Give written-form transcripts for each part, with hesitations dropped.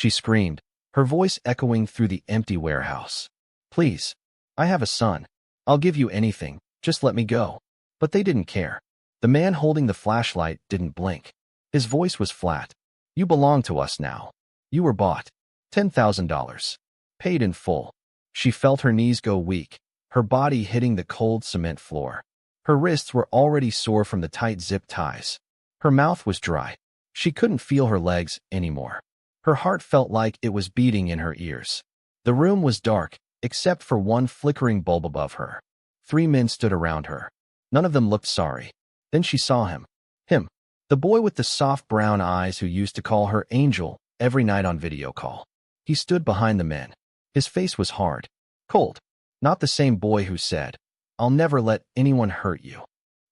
she screamed, her voice echoing through the empty warehouse. Please. I have a son. I'll give you anything, just let me go. But they didn't care. The man holding the flashlight didn't blink. His voice was flat. You belong to us now. You were bought. $10,000. Paid in full. She felt her knees go weak, her body hitting the cold cement floor. Her wrists were already sore from the tight zip ties. Her mouth was dry. She couldn't feel her legs anymore. Her heart felt like it was beating in her ears. The room was dark, except for one flickering bulb above her. 3 men stood around her. None of them looked sorry. Then she saw him. Him. The boy with the soft brown eyes who used to call her Angel every night on video call. He stood behind the men. His face was hard. Cold. Not the same boy who said, I'll never let anyone hurt you.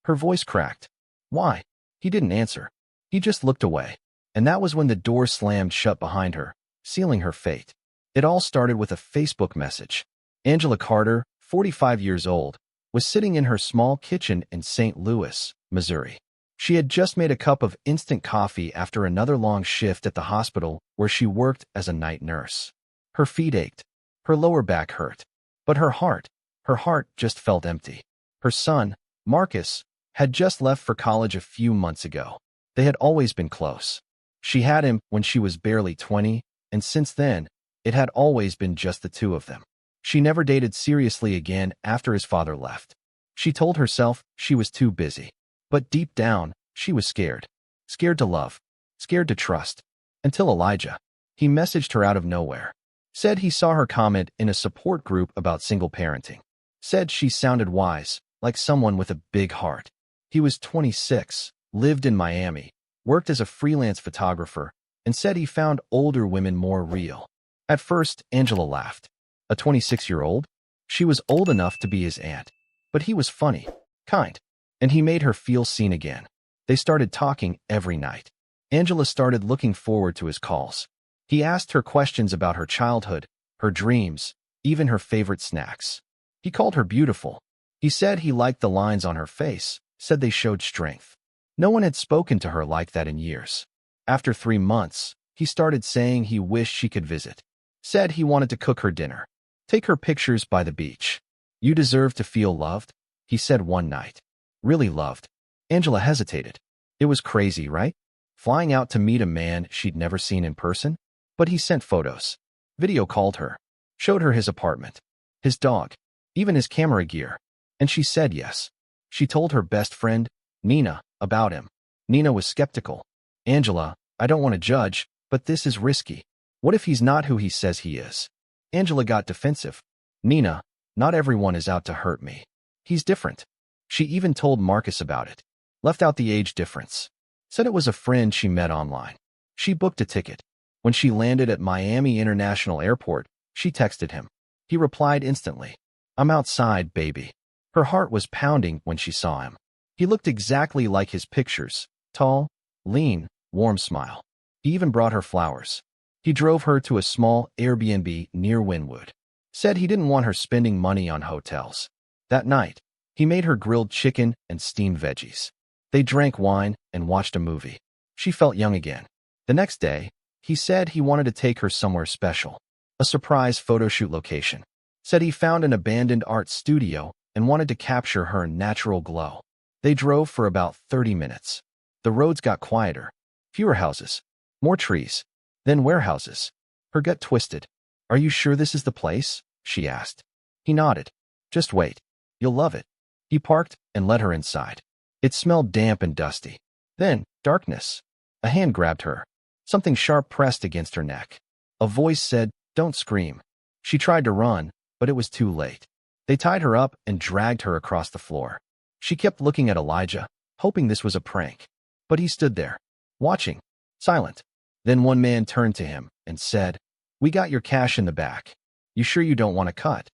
Her voice cracked. Why? He didn't answer. He just looked away. And that was when the door slammed shut behind her, sealing her fate. It all started with a Facebook message. Angela Carter, 45 years old, was sitting in her small kitchen in St. Louis, Missouri. She had just made a cup of instant coffee after another long shift at the hospital where she worked as a night nurse. Her feet ached. Her lower back hurt. But her heart just felt empty. Her son, Marcus, had just left for college a few months ago. They had always been close. She had him when she was barely 20, and since then, it had always been just the two of them. She never dated seriously again after his father left. She told herself she was too busy. But deep down, she was scared. Scared to love. Scared to trust. Until Elijah. He messaged her out of nowhere. Said he saw her comment in a support group about single parenting. Said she sounded wise, like someone with a big heart. He was 26, lived in Miami, worked as a freelance photographer, and said he found older women more real. At first, Angela laughed. A 26-year-old? She was old enough to be his aunt. But he was funny, kind, and he made her feel seen again. They started talking every night. Angela started looking forward to his calls. He asked her questions about her childhood, her dreams, even her favorite snacks. He called her beautiful. He said he liked the lines on her face, said they showed strength. No one had spoken to her like that in years. After 3 months, he started saying he wished she could visit. Said he wanted to cook her dinner. Take her pictures by the beach. You deserve to feel loved, he said one night. Really loved. Angela hesitated. It was crazy, right? Flying out to meet a man she'd never seen in person? But he sent photos. Video called her. Showed her his apartment. His dog. Even his camera gear. And she said yes. She told her best friend, Nina, about him. Nina was skeptical. Angela, I don't want to judge, but this is risky. What if he's not who he says he is? Angela got defensive. Nina, not everyone is out to hurt me. He's different. She even told Marcus about it. Left out the age difference. Said it was a friend she met online. She booked a ticket. When she landed at Miami International Airport, she texted him. He replied instantly. I'm outside, baby. Her heart was pounding when she saw him. He looked exactly like his pictures. Tall, lean, warm smile. He even brought her flowers. He drove her to a small Airbnb near Wynwood. Said he didn't want her spending money on hotels. That night, he made her grilled chicken and steamed veggies. They drank wine and watched a movie. She felt young again. The next day, he said he wanted to take her somewhere special. A surprise photo shoot location. Said he found an abandoned art studio and wanted to capture her natural glow. They drove for about 30 minutes. The roads got quieter. Fewer houses. More trees. Then warehouses. Her gut twisted. Are you sure this is the place? She asked. He nodded. Just wait. You'll love it. He parked and led her inside. It smelled damp and dusty. Then, darkness. A hand grabbed her. Something sharp pressed against her neck. A voice said, don't scream. She tried to run, but it was too late. They tied her up and dragged her across the floor. She kept looking at Elijah, hoping this was a prank. But he stood there, watching, silent. Then one man turned to him and said, we got your cash in the back. You sure you don't want to cut?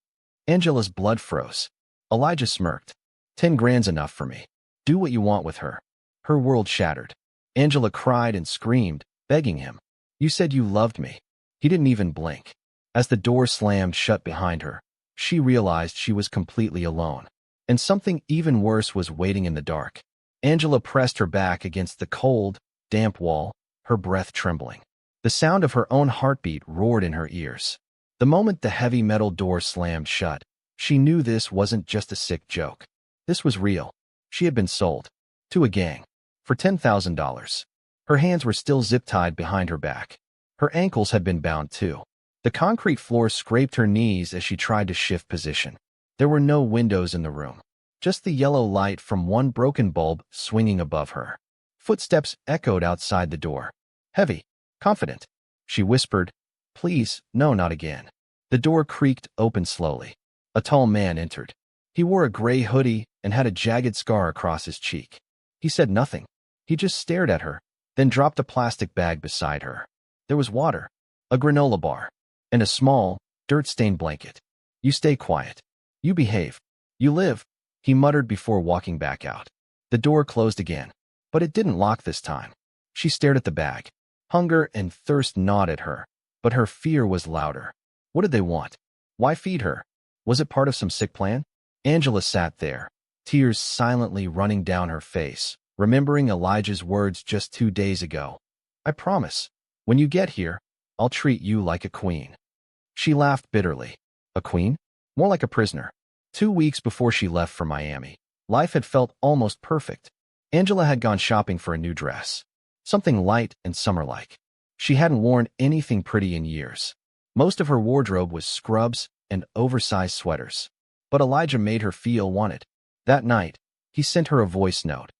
Angela's blood froze. Elijah smirked. 10 grand's enough for me. Do what you want with her. Her world shattered. Angela cried and screamed, begging him. You said you loved me. He didn't even blink. As the door slammed shut behind her, she realized she was completely alone. And something even worse was waiting in the dark. Angela pressed her back against the cold, damp wall, her breath trembling. The sound of her own heartbeat roared in her ears. The moment the heavy metal door slammed shut, she knew this wasn't just a sick joke. This was real. She had been sold to a gang for $10,000. Her hands were still zip-tied behind her back. Her ankles had been bound too. The concrete floor scraped her knees as she tried to shift position. There were no windows in the room, just the yellow light from one broken bulb swinging above her. Footsteps echoed outside the door. Heavy, confident. She whispered, "Please, no, not again." The door creaked open slowly. A tall man entered. He wore a gray hoodie and had a jagged scar across his cheek. He said nothing. He just stared at her, then dropped a plastic bag beside her. There was water, a granola bar, and a small, dirt-stained blanket. "You stay quiet. You behave. You live," he muttered before walking back out. The door closed again, but it didn't lock this time. She stared at the bag. Hunger and thirst gnawed at her, but her fear was louder. What did they want? Why feed her? Was it part of some sick plan? Angela sat there, tears silently running down her face, remembering Elijah's words just 2 days ago. "I promise, when you get here, I'll treat you like a queen." She laughed bitterly. A queen? More like a prisoner. 2 weeks before she left for Miami, life had felt almost perfect. Angela had gone shopping for a new dress, something light and summer-like. She hadn't worn anything pretty in years. Most of her wardrobe was scrubs and oversized sweaters. But Elijah made her feel wanted. That night, he sent her a voice note.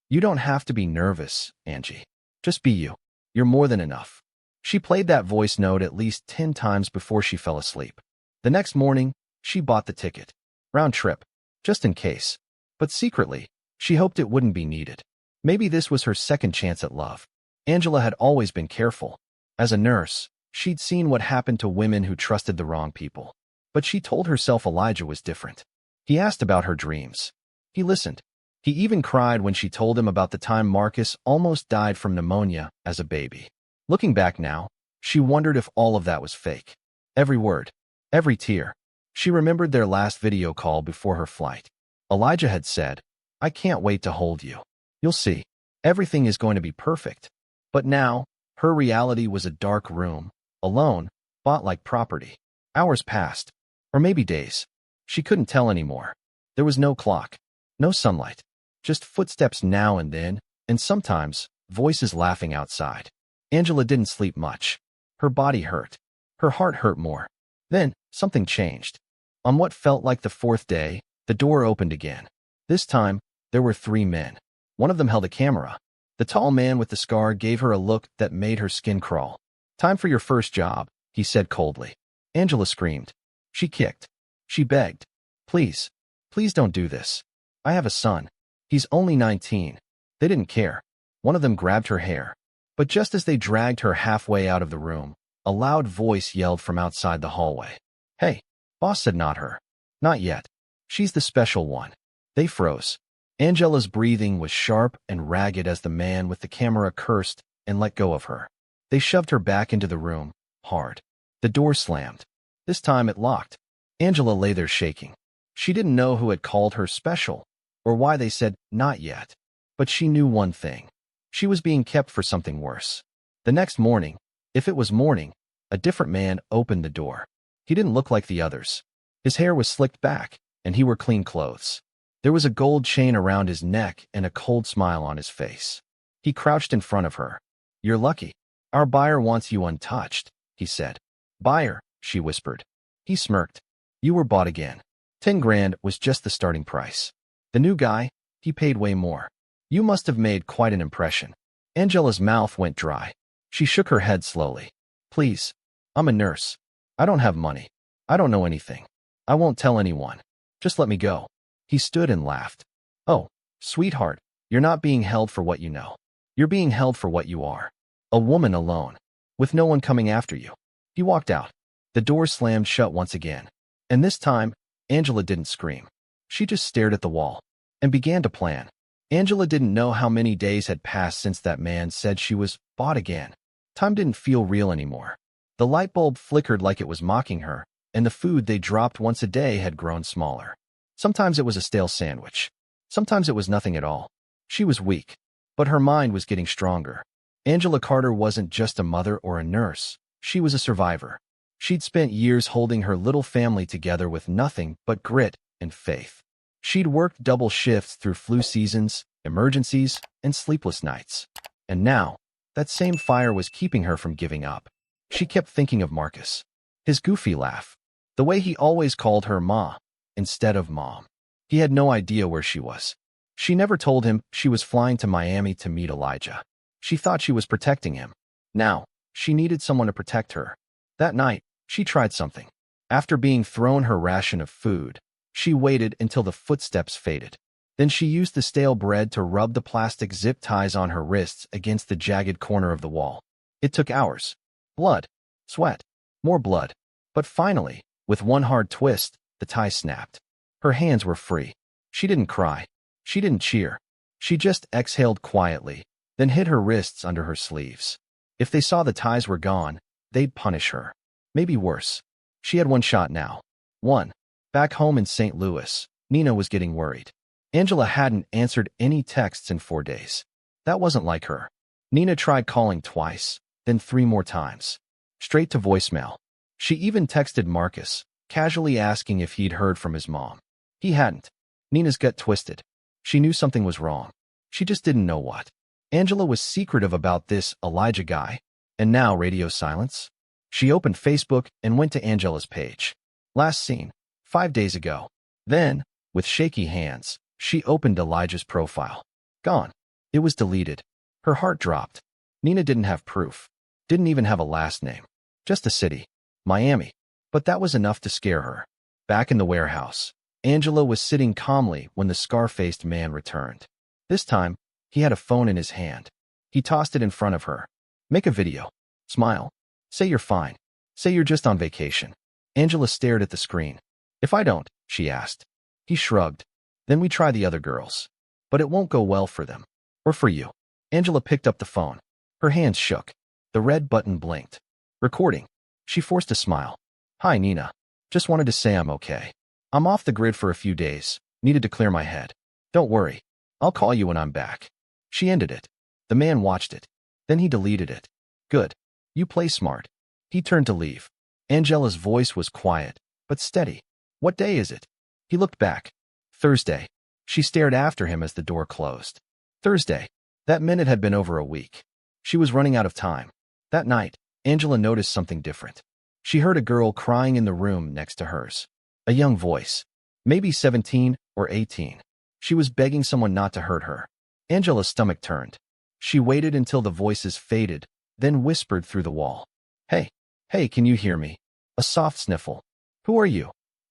"You don't have to be nervous, Angie. Just be you. You're more than enough." She played that voice note at least 10 times before she fell asleep. The next morning, she bought the ticket. Round trip, just in case. But secretly, she hoped it wouldn't be needed. Maybe this was her second chance at love. Angela had always been careful. As a nurse, she'd seen what happened to women who trusted the wrong people. But she told herself Elijah was different. He asked about her dreams. He listened. He even cried when she told him about the time Marcus almost died from pneumonia as a baby. Looking back now, she wondered if all of that was fake. Every word, every tear. She remembered their last video call before her flight. Elijah had said, "I can't wait to hold you. You'll see. Everything is going to be perfect." But now, her reality was a dark room, alone, bought like property. Hours passed. Or maybe days. She couldn't tell anymore. There was no clock, no sunlight, just footsteps now and then, and sometimes, voices laughing outside. Angela didn't sleep much. Her body hurt. Her heart hurt more. Then, something changed. On what felt like the 4th day, the door opened again. This time, there were 3 men. One of them held a camera. The tall man with the scar gave her a look that made her skin crawl. "Time for your first job," he said coldly. Angela screamed. She kicked. She begged. "Please, please don't do this. I have a son. He's only 19. They didn't care. One of them grabbed her hair. But just as they dragged her halfway out of the room, a loud voice yelled from outside the hallway. "Hey." Boss said, "Not her. Not yet. She's the special one." They froze. Angela's breathing was sharp and ragged as the man with the camera cursed and let go of her. They shoved her back into the room, hard. The door slammed. This time it locked. Angela lay there shaking. She didn't know who had called her special, or why they said, "Not yet." But she knew one thing. She was being kept for something worse. The next morning, if it was morning, a different man opened the door. He didn't look like the others. His hair was slicked back, and he wore clean clothes. There was a gold chain around his neck and a cold smile on his face. He crouched in front of her. "You're lucky. Our buyer wants you untouched," he said. "Buyer," she whispered. He smirked. "You were bought again. 10 grand was just the starting price. The new guy, he paid way more. You must have made quite an impression." Angela's mouth went dry. She shook her head slowly. "Please. I'm a nurse. I don't have money. I don't know anything. I won't tell anyone. Just let me go." He stood and laughed. "Oh, sweetheart, you're not being held for what you know. You're being held for what you are. A woman alone, with no one coming after you." He walked out. The door slammed shut once again. And this time, Angela didn't scream. She just stared at the wall and began to plan. Angela didn't know how many days had passed since that man said she was bought again. Time didn't feel real anymore. The light bulb flickered like it was mocking her, and the food they dropped once a day had grown smaller. Sometimes it was a stale sandwich. Sometimes it was nothing at all. She was weak, but her mind was getting stronger. Angela Carter wasn't just a mother or a nurse. She was a survivor. She'd spent years holding her little family together with nothing but grit and faith. She'd worked double shifts through flu seasons, emergencies, and sleepless nights. And now, that same fire was keeping her from giving up. She kept thinking of Marcus. His goofy laugh. The way he always called her Ma instead of Mom. He had no idea where she was. She never told him she was flying to Miami to meet Elijah. She thought she was protecting him. Now, she needed someone to protect her. That night, she tried something. After being thrown her ration of food, she waited until the footsteps faded. Then she used the stale bread to rub the plastic zip ties on her wrists against the jagged corner of the wall. It took hours. Blood. Sweat. More blood. But finally, with one hard twist, the tie snapped. Her hands were free. She didn't cry. She didn't cheer. She just exhaled quietly, then hid her wrists under her sleeves. If they saw the ties were gone, they'd punish her. Maybe worse. She had one shot now. One. Back home in St. Louis, Nina was getting worried. Angela hadn't answered any texts in 4 days. That wasn't like her. Nina tried calling twice, then 3 more times. Straight to voicemail. She even texted Marcus, casually asking if he'd heard from his mom. He hadn't. Nina's gut twisted. She knew something was wrong. She just didn't know what. Angela was secretive about this Elijah guy. And now radio silence? She opened Facebook and went to Angela's page. Last seen 5 days ago. Then, with shaky hands, she opened Elijah's profile. Gone. It was deleted. Her heart dropped. Nina didn't have proof. Didn't even have a last name. Just a city. Miami. But that was enough to scare her. Back in the warehouse, Angela was sitting calmly when the scar-faced man returned. This time, he had a phone in his hand. He tossed it in front of her. Make a video. Smile. Say you're fine. Say you're just on vacation. Angela stared at the screen. If I don't, she asked. He shrugged. Then we try the other girls. But it won't go well for them. Or for you. Angela picked up the phone. Her hands shook. The red button blinked. Recording. She forced a smile. Hi, Nina. Just wanted to say I'm okay. I'm off the grid for a few days. Needed to clear my head. Don't worry. I'll call you when I'm back. She ended it. The man watched it. Then he deleted it. Good. You play smart. He turned to leave. Angela's voice was quiet, but steady. What day is it? He looked back. Thursday. She stared after him as the door closed. Thursday. That minute had been over a week. She was running out of time. That night, Angela noticed something different. She heard a girl crying in the room next to hers. A young voice. Maybe 17 or 18. She was begging someone not to hurt her. Angela's stomach turned. She waited until the voices faded, then whispered through the wall. Hey, hey, can you hear me? A soft sniffle. Who are you?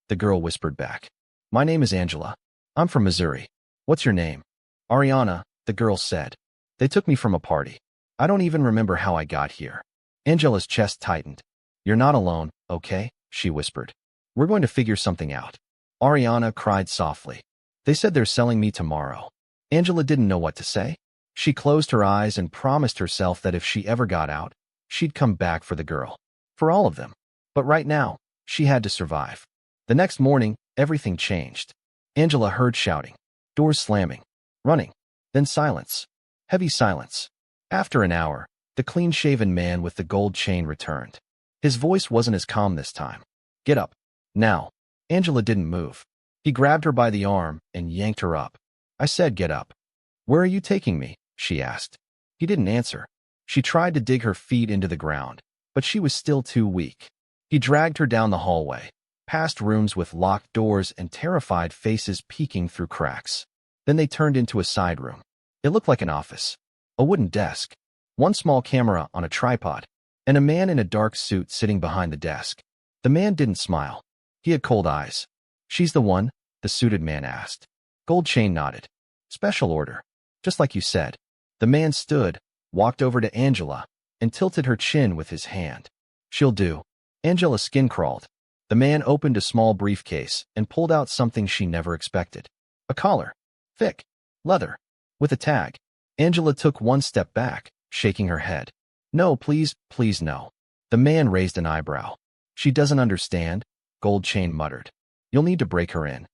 The girl whispered back. My name is Angela. I'm from Missouri. What's your name? Ariana, the girl said. They took me from a party. I don't even remember how I got here. Angela's chest tightened. You're not alone, okay? She whispered. We're going to figure something out. Ariana cried softly. They said they're selling me tomorrow. Angela didn't know what to say. She closed her eyes and promised herself that if she ever got out, she'd come back for the girl. For all of them. But right now, she had to survive. The next morning, everything changed. Angela heard shouting. Doors slamming. Running. Then silence. Heavy silence. After an hour, the clean-shaven man with the gold chain returned. His voice wasn't as calm this time. Get up. Now. Angela didn't move. He grabbed her by the arm and yanked her up. I said get up. Where are you taking me? She asked. He didn't answer. She tried to dig her feet into the ground, but she was still too weak. He dragged her down the hallway, past rooms with locked doors and terrified faces peeking through cracks. Then they turned into a side room. It looked like an office. A wooden desk. One small camera on a tripod. And a man in a dark suit sitting behind the desk. The man didn't smile. He had cold eyes. She's the one? The suited man asked. Gold Chain nodded. Special order. Just like you said. The man stood, walked over to Angela, and tilted her chin with his hand. She'll do. Angela's skin crawled. The man opened a small briefcase and pulled out something she never expected. A collar. Thick. Leather. With a tag. Angela took one step back, shaking her head. No, please, please no. The man raised an eyebrow. She doesn't understand, Gold Chain muttered. You'll need to break her in.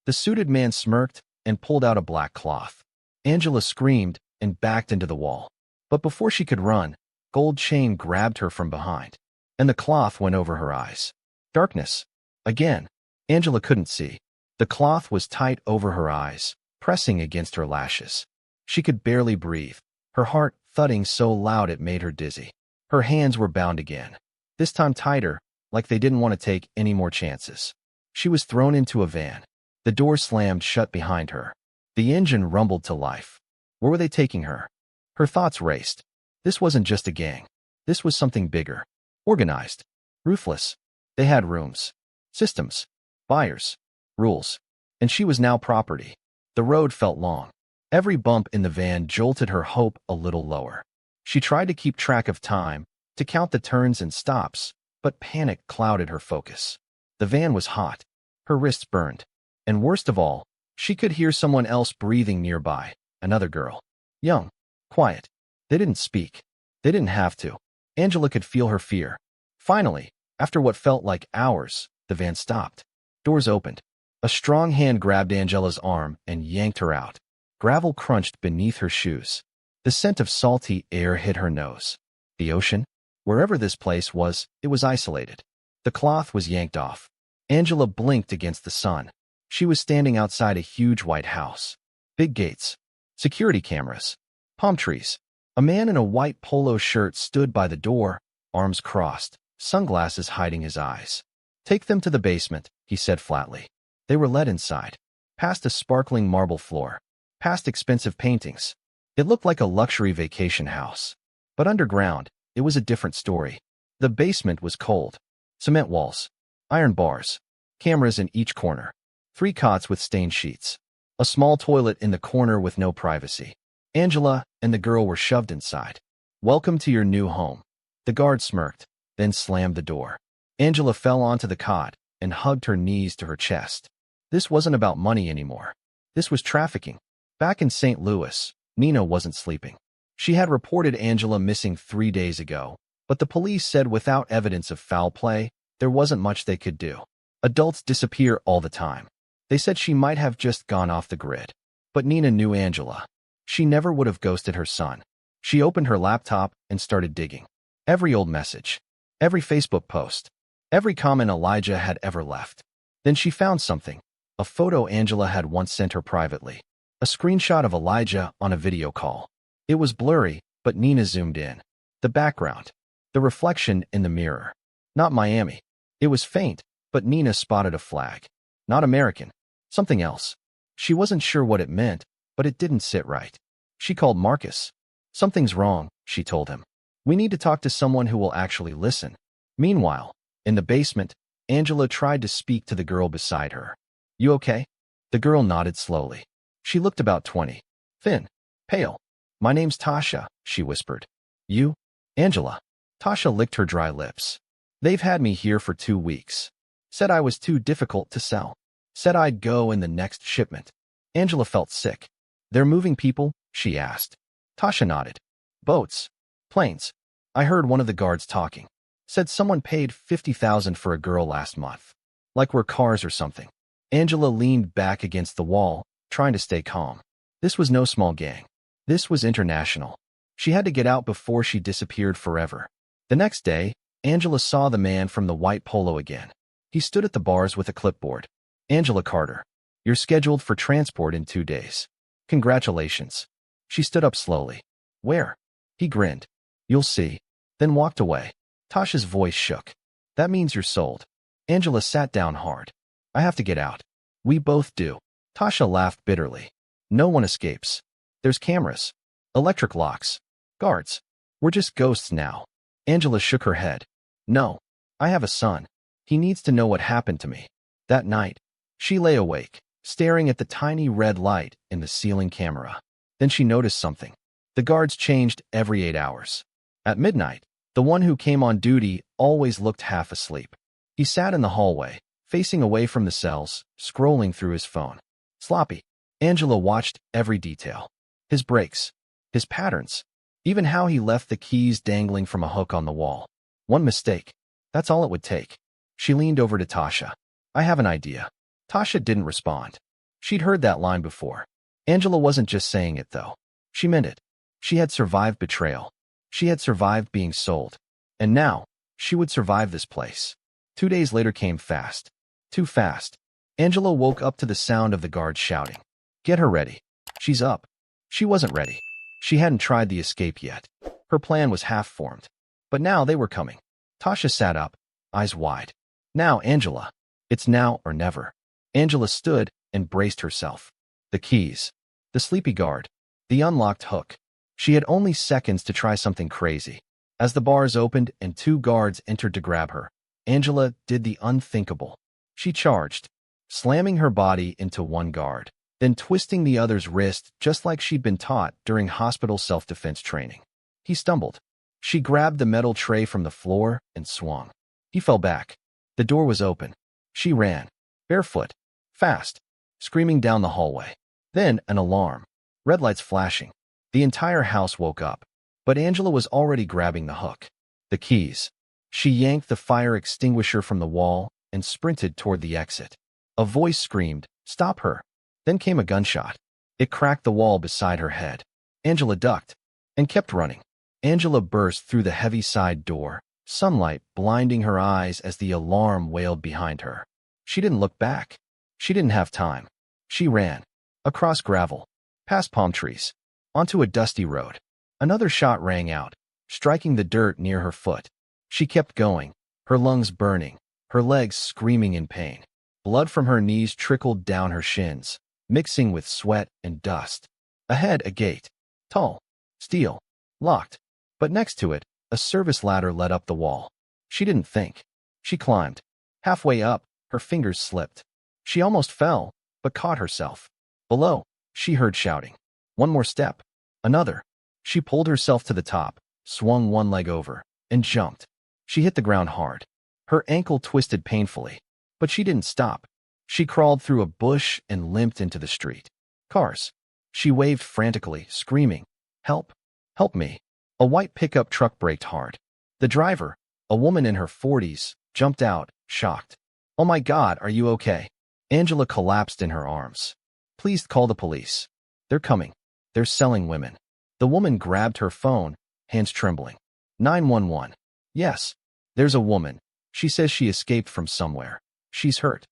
The suited man smirked and pulled out a black cloth. Angela screamed and backed into the wall. But before she could run, Gold Chain grabbed her from behind, and the cloth went over her eyes. Darkness. Again. Angela couldn't see. The cloth was tight over her eyes, pressing against her lashes. She could barely breathe, her heart thudding so loud it made her dizzy. Her hands were bound again, this time tighter, like they didn't want to take any more chances. She was thrown into a van. The door slammed shut behind her. The engine rumbled to life. Where were they taking her? Her thoughts raced. This wasn't just a gang. This was something bigger. Organized. Ruthless. They had rooms. Systems. Buyers. Rules. And she was now property. The road felt long. Every bump in the van jolted her hope a little lower. She tried to keep track of time, to count the turns and stops, but panic clouded her focus. The van was hot. Her wrists burned. And worst of all, she could hear someone else breathing nearby, another girl. Young. Quiet. They didn't speak. They didn't have to. Angela could feel her fear. Finally, after what felt like hours, the van stopped. Doors opened. A strong hand grabbed Angela's arm and yanked her out. Gravel crunched beneath her shoes. The scent of salty air hit her nose. The ocean? Wherever this place was, it was isolated. The cloth was yanked off. Angela blinked against the sun. She was standing outside a huge white house. Big gates. Security cameras. Palm trees. A man in a white polo shirt stood by the door, arms crossed, sunglasses hiding his eyes. "Take them to the basement," he said flatly. They were led inside, past a sparkling marble floor, past expensive paintings. It looked like a luxury vacation house. But underground, it was a different story. The basement was cold. Cement walls, iron bars, cameras in each corner, 3 cots with stained sheets, a small toilet in the corner with no privacy. Angela and the girl were shoved inside. "Welcome to your new home." The guard smirked, then slammed the door. Angela fell onto the cot and hugged her knees to her chest. This wasn't about money anymore. This was trafficking. Back in St. Louis, Nina wasn't sleeping. She had reported Angela missing 3 days ago, but the police said without evidence of foul play, there wasn't much they could do. Adults disappear all the time. They said she might have just gone off the grid. But Nina knew Angela. She never would have ghosted her son. She opened her laptop and started digging. Every old message. Every Facebook post. Every comment Elijah had ever left. Then she found something. A photo Angela had once sent her privately. A screenshot of Elijah on a video call. It was blurry, but Nina zoomed in. The background. The reflection in the mirror. Not Miami. It was faint, but Nina spotted a flag. Not American. Something else. She wasn't sure what it meant, but it didn't sit right. She called Marcus. "Something's wrong," she told him. "We need to talk to someone who will actually listen." Meanwhile, in the basement, Angela tried to speak to the girl beside her. "You okay?" The girl nodded slowly. She looked about 20. Thin. Pale. "My name's Tasha," she whispered. "You?" "Angela." Tasha licked her dry lips. "They've had me here for 2 weeks. Said I was too difficult to sell. Said I'd go in the next shipment." Angela felt sick. "They're moving people?" she asked. Tasha nodded. "Boats. Planes. I heard one of the guards talking. Said someone paid $50,000 for a girl last month. Like we're cars or something." Angela leaned back against the wall, trying to stay calm. This was no small gang. This was international. She had to get out before she disappeared forever. The next day, Angela saw the man from the white polo again. He stood at the bars with a clipboard. "Angela Carter. You're scheduled for transport in 2 days. Congratulations." She stood up slowly. "Where?" He grinned. "You'll see." Then walked away. Tasha's voice shook. "That means you're sold." Angela sat down hard. "I have to get out." "We both do." Tasha laughed bitterly. "No one escapes. There's cameras. Electric locks. Guards. We're just ghosts now." Angela shook her head. "No. I have a son. He needs to know what happened to me." That night, she lay awake, staring at the tiny red light in the ceiling camera. Then she noticed something. The guards changed every 8 hours. At midnight, the one who came on duty always looked half asleep. He sat in the hallway, facing away from the cells, scrolling through his phone. Sloppy. Angela watched every detail. His breaks. His patterns. Even how he left the keys dangling from a hook on the wall. One mistake. That's all it would take. She leaned over to Tasha. "I have an idea." Tasha didn't respond. She'd heard that line before. Angela wasn't just saying it, though. She meant it. She had survived betrayal. She had survived being sold. And now, she would survive this place. 2 days later came fast. Too fast. Angela woke up to the sound of the guards shouting. Get her ready. She's up. She wasn't ready. She hadn't tried the escape yet. Her plan was half-formed. But now they were coming. Tasha sat up, eyes wide. Now, Angela. It's now or never. Angela stood and braced herself. The keys. The sleepy guard. The unlocked hook. She had only seconds to try something crazy. As the bars opened and 2 guards entered to grab her, Angela did the unthinkable. She charged, slamming her body into one guard, then twisting the other's wrist just like she'd been taught during hospital self-defense training. He stumbled. She grabbed the metal tray from the floor and swung. He fell back. The door was open. She ran, barefoot, fast, screaming down the hallway. Then an alarm. Red lights flashing. The entire house woke up. But Angela was already grabbing the hook. The keys. She yanked the fire extinguisher from the wall and sprinted toward the exit. A voice screamed, "Stop her." Then came a gunshot. It cracked the wall beside her head. Angela ducked and kept running. Angela burst through the heavy side door, sunlight blinding her eyes as the alarm wailed behind her. She didn't look back. She didn't have time. She ran. Across gravel. Past palm trees. Onto a dusty road. Another shot rang out, striking the dirt near her foot. She kept going, her lungs burning, her legs screaming in pain. Blood from her knees trickled down her shins, mixing with sweat and dust. Ahead, a gate. Tall. Steel. Locked. But next to it, a service ladder led up the wall. She didn't think. She climbed. Halfway up, her fingers slipped. She almost fell, but caught herself. Below, she heard shouting. One more step. Another. She pulled herself to the top, swung one leg over, and jumped. She hit the ground hard. Her ankle twisted painfully, but she didn't stop. She crawled through a bush and limped into the street. Cars. She waved frantically, screaming, "Help! Help me!" A white pickup truck braked hard. The driver, a woman in her 40s, jumped out, shocked. "Oh my God, are you okay?" Angela collapsed in her arms. "Please call the police. They're coming. They're selling women." The woman grabbed her phone, hands trembling. 911. "Yes. There's a woman. She says she escaped from somewhere. She's hurt.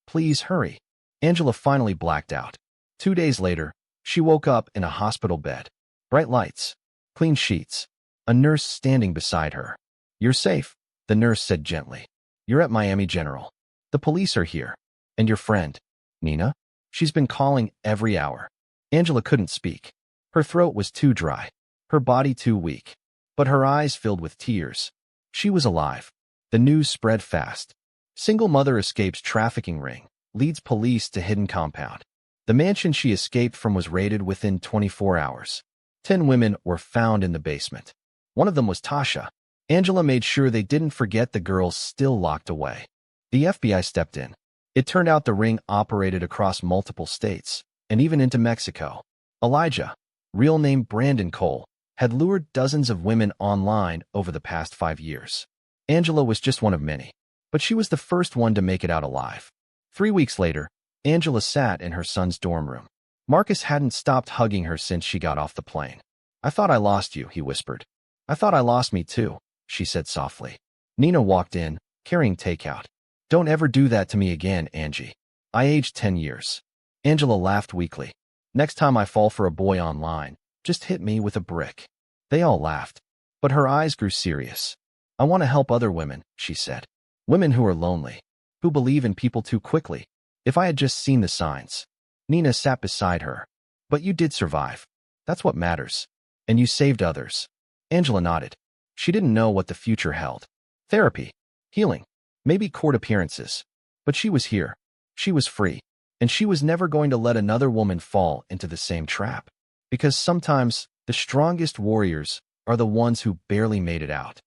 Please hurry." Angela finally blacked out. 2 days later, she woke up in a hospital bed. Bright lights. Clean sheets. A nurse standing beside her. "You're safe," the nurse said gently. "You're at Miami General. The police are here. And your friend, Nina? She's been calling every hour." Angela couldn't speak. Her throat was too dry, her body too weak, but her eyes filled with tears. She was alive. The news spread fast. Single mother escapes trafficking ring, leads police to hidden compound. The mansion she escaped from was raided within 24 hours. 10 women were found in the basement. One of them was Tasha. Angela made sure they didn't forget the girls still locked away. The FBI stepped in. It turned out the ring operated across multiple states, and even into Mexico. Elijah, real name Brandon Cole, had lured dozens of women online over the past 5 years. Angela was just one of many, but she was the first one to make it out alive. 3 weeks later, Angela sat in her son's dorm room. Marcus hadn't stopped hugging her since she got off the plane. "I thought I lost you," he whispered. "I thought I lost me too," she said softly. Nina walked in, carrying takeout. "Don't ever do that to me again, Angie. I aged 10 years. Angela laughed weakly. "Next time I fall for a boy online, just hit me with a brick." They all laughed, but her eyes grew serious. "I want to help other women," she said. "Women who are lonely, who believe in people too quickly. If I had just seen the signs." Nina sat beside her. "But you did survive. That's what matters. And you saved others." Angela nodded. She didn't know what the future held. Therapy, healing, maybe court appearances. But she was here. She was free. And she was never going to let another woman fall into the same trap. Because sometimes the strongest warriors are the ones who barely made it out.